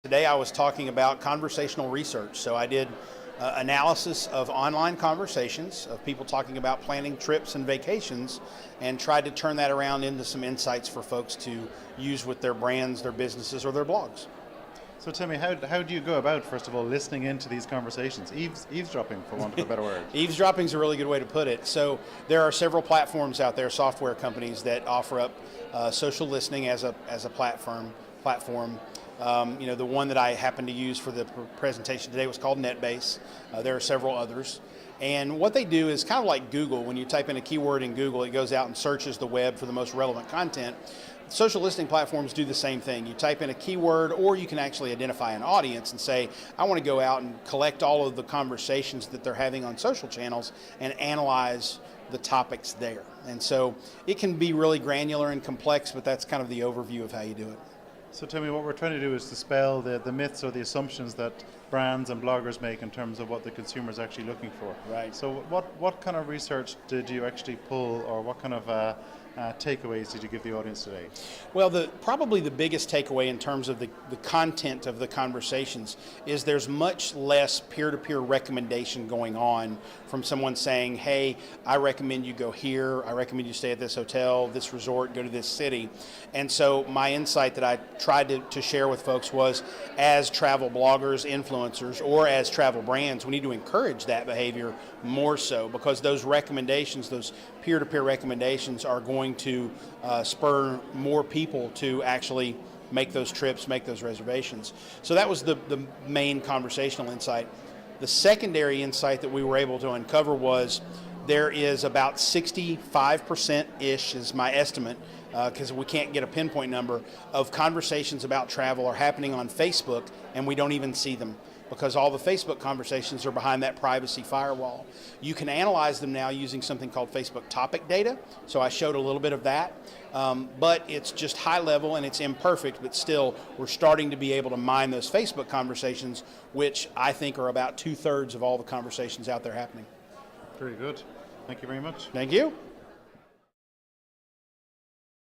Today I was talking about conversational research. So I did analysis of online conversations of people talking about planning trips and vacations and tried to turn that around into some insights for folks to use with their brands, their businesses, or their blogs. So tell me, how do you go about, first of all, listening into these conversations? Eavesdropping, for want of a better word. Eavesdropping is a really good way to put it. So there are several platforms out there, software companies that offer up social listening as a platform. The one that I happened to use for the presentation today was called NetBase. There are several others. And what they do is kind of like Google. When you type in a keyword in Google, it goes out and searches the web for the most relevant content. Social listening platforms do the same thing. You type in a keyword, or you can actually identify an audience and say, I want to go out and collect all of the conversations that they're having on social channels and analyze the topics there. And so it can be really granular and complex, but that's kind of the overview of how you do it. So tell me, what we're trying to do is dispel the myths or the assumptions that brands and bloggers make in terms of what the consumer is actually looking for. Right. So what kind of research did you actually pull, or what kind of takeaways did you give the audience today? Well, probably the biggest takeaway in terms of the content of the conversations is there's much less peer-to-peer recommendation going on from someone saying, hey, I recommend you go here, I recommend you stay at this hotel, this resort, go to this city. And so my insight that I tried to share with folks was, as travel bloggers, influencers, or as travel brands, we need to encourage that behavior more so, because those recommendations, those peer-to-peer recommendations, are going to spur more people to actually make those trips, make those reservations. So that was the main conversational insight. The secondary insight that we were able to uncover was there is about 65%-ish is my estimate, because we can't get a pinpoint number, of conversations about travel are happening on Facebook and we don't even see them, because all the Facebook conversations are behind that privacy firewall. You can analyze them now using something called Facebook topic data, so I showed a little bit of that, but it's just high level and it's imperfect, but still we're starting to be able to mine those Facebook conversations, which I think are about 2/3 of all the conversations out there happening. Very good. Thank you very much. Thank you.